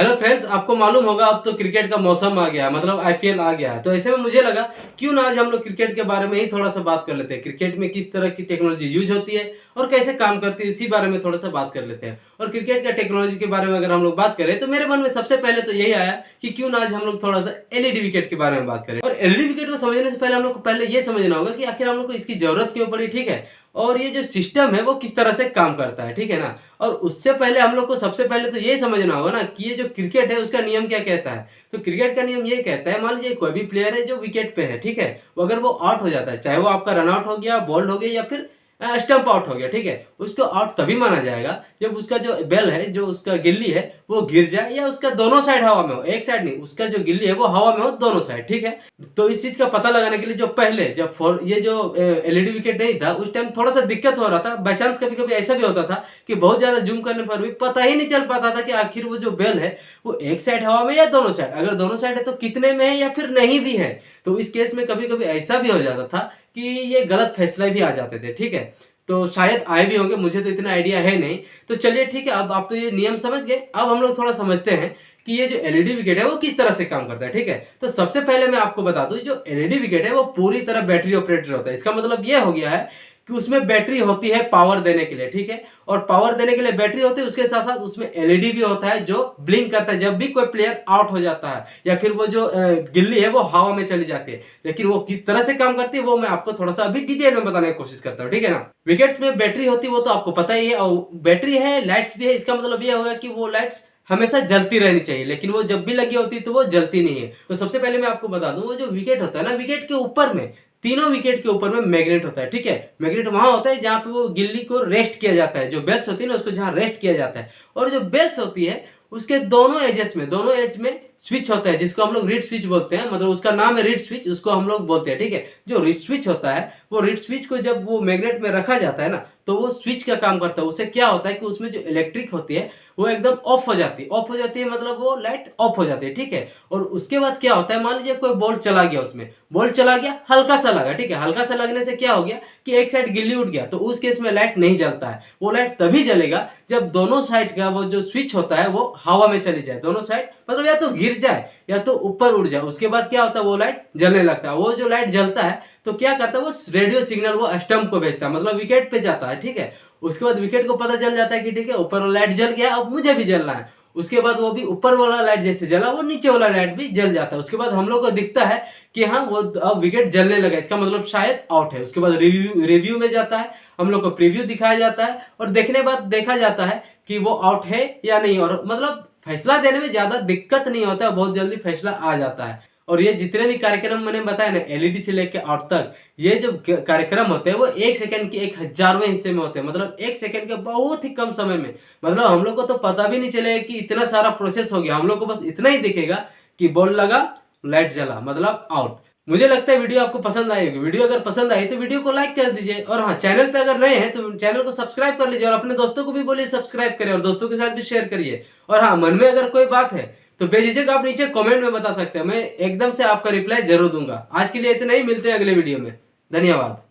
Hello friends, आपको मालूम होगा अब तो क्रिकेट का मौसम आ गया, मतलब आईपीएल आ गया है। तो ऐसे में मुझे लगा क्यों ना आज हम लोग क्रिकेट के बारे में ही थोड़ा सा बात कर लेते हैं। क्रिकेट में किस तरह की टेक्नोलॉजी यूज होती है और कैसे काम करती है, इसी बारे में थोड़ा सा बात कर लेते हैं। और क्रिकेट का टेक्नोलॉजी के बारे में अगर हम लोग बात करें तो मेरे मन में सबसे पहले तो यही आया कि क्यों ना आज हम लोग थोड़ा सा एलईडी विकेट के बारे में बात करें। और एलईडी विकेट को समझने से पहले हम लोग को पहले ये समझना होगा कि आखिर हम लोग को इसकी जरूरत क्यों पड़ी, ठीक है। और ये जो सिस्टम है वो किस तरह से काम करता है, ठीक है ना। और उससे पहले हम लोग को सबसे पहले तो ये समझना होगा ना कि ये जो क्रिकेट है उसका नियम क्या कहता है। तो क्रिकेट का नियम ये कहता है, मान लीजिए कोई भी प्लेयर है जो विकेट पे है, ठीक है, वो अगर वो आउट हो जाता है, चाहे वो आपका रन आउट हो गया, बॉल्ड हो गया या फिर स्टंप आउट हो गया, ठीक है, उसको आउट तभी माना जाएगा जब उसका जो बेल है, जो उसका गिल्ली है, वो गिर जाए या उसका दोनों साइड हवा में हो, एक साइड नहीं, उसका जो गिल्ली है वो हवा में हो दोनों साइड, ठीक है। तो इस चीज का पता लगाने के लिए जो पहले जब ये जो एलईडी विकेट नहीं था उस टाइम थोड़ा सा दिक्कत हो रहा था। बाई चांस कभी कभी ऐसा भी होता था कि बहुत ज्यादा जूम करने पर भी पता ही नहीं चल पाता था कि आखिर वो जो बेल है वो एक साइड हवा में या दोनों साइड, अगर दोनों साइड है तो कितने में है या फिर नहीं भी है। तो इस केस में कभी कभी ऐसा भी हो जाता था कि ये गलत फैसले भी आ जाते थे, ठीक है। तो शायद आए भी होंगे, मुझे तो इतना आइडिया है नहीं। तो चलिए ठीक है, अब आप तो ये नियम समझ गए, अब हम लोग थोड़ा समझते हैं कि ये जो एलईडी विकेट है वो किस तरह से काम करता है, ठीक है। तो सबसे पहले मैं आपको बता दूं, जो एलईडी विकेट है वो पूरी तरह बैटरी ऑपरेटेड होता है। इसका मतलब ये हो गया है कि उसमें बैटरी होती है पावर देने के लिए, ठीक है। और पावर देने के लिए बैटरी होती है, उसके साथ साथ उसमें एलईडी भी होता है जो ब्लिंक करता है जब भी कोई प्लेयर आउट हो जाता है या फिर वो जो गिल्ली है वो हवा में चली जाती है। लेकिन वो किस तरह से काम करती है वो मैं आपको थोड़ा सा अभी डिटेल में बताने की कोशिश करता हूँ, ठीक है ना। विकेट्स में बैटरी होती है वो तो आपको पता ही है, और बैटरी है, लाइट्स भी है। इसका मतलब ये होगा कि वो लाइट्स हमेशा जलती रहनी चाहिए, लेकिन वो जब भी लगी होती है तो वो जलती नहीं है। तो सबसे पहले मैं आपको बता दूं, वो जो विकेट होता है ना, विकेट के ऊपर में, तीनों विकेट के ऊपर में मैग्नेट होता है, ठीक है। मैग्नेट वहां होता है जहां पे वो गिल्ली को रेस्ट किया जाता है, जो बेल्स होती है ना उसको जहां रेस्ट किया जाता है। और जो बेल्स होती है उसके दोनों एजेस में, दोनों एज में स्विच होता है जिसको हम लोग रीड स्विच बोलते हैं, मतलब उसका नाम है रीड स्विच, उसको हम लोग बोलते हैं, ठीक है। जो रीड स्विच होता है वो रीड स्विच को जब वो मैग्नेट में रखा जाता है ना तो वो स्विच का काम करता है। उससे क्या होता है कि उसमें जो इलेक्ट्रिक होती है वो एकदम ऑफ हो जाती है, ऑफ हो जाती है मतलब वो लाइट ऑफ हो जाती है, ठीक है। और उसके बाद क्या होता है, मान लीजिए कोई बॉल चला गया, उसमें बॉल चला गया, हल्का सा लगा, ठीक है, हल्का सा लगने से क्या हो गया कि एक साइड गिल्ली उठ गया, तो उस केस में लाइट नहीं जलता है। वो लाइट तभी जलेगा जब दोनों साइड का वो जो स्विच होता है वो हवा में चली जाए, दोनों साइड मतलब या तो गिर जाए या तो ऊपर उड़ जाए। उसके बाद क्या होता है, वो लाइट जलने लगता है। वो जो लाइट जलता है तो क्या करता है, वो रेडियो सिग्नल वो स्टंप को भेजता है, मतलब विकेट पे जाता है, ठीक है। उसके बाद विकेट को पता चल जाता है कि ठीक है ऊपर वाला लाइट जल गया, अब मुझे भी जलना है। उसके बाद वो भी ऊपर वाला लाइट जैसे जला वो नीचे वाला लाइट भी जल जाता है। उसके बाद हम लोग को दिखता है कि हाँ वो अब विकेट जलने लगा, इसका मतलब शायद आउट है। उसके बाद रिव्यू में जाता है, हम लोग को प्रीव्यू दिखाया जाता है और देखने बाद देखा जाता है कि वो आउट है या नहीं। और मतलब फैसला देने में ज्यादा दिक्कत नहीं होता है, बहुत जल्दी फैसला आ जाता है। और ये जितने भी कार्यक्रम मैंने बताया ना, एलईडी से लेकर आउट तक, ये जो कार्यक्रम होते हैं वो एक सेकंड के 1000वें हिस्से में होते हैं, मतलब एक सेकंड के बहुत ही कम समय में। मतलब हम लोग को तो पता भी नहीं चलेगा कि इतना सारा प्रोसेस हो गया, हम लोग को बस इतना ही दिखेगा कि बॉल लगा, लाइट जला, मतलब आउट। मुझे लगता है वीडियो आपको पसंद आएगी। वीडियो अगर पसंद आई तो वीडियो को लाइक कर दीजिए, और हाँ, चैनल पे अगर नए हैं तो चैनल को सब्सक्राइब कर लीजिए, और अपने दोस्तों को भी बोलिए सब्सक्राइब करें और दोस्तों के साथ भी शेयर करिए। और हाँ, मन में अगर कोई बात है तो बेझिझक आप नीचे कमेंट में बता सकते हैं, मैं एकदम से आपका रिप्लाई जरूर दूंगा। आज के लिए इतना ही, मिलते हैं अगले वीडियो में। धन्यवाद।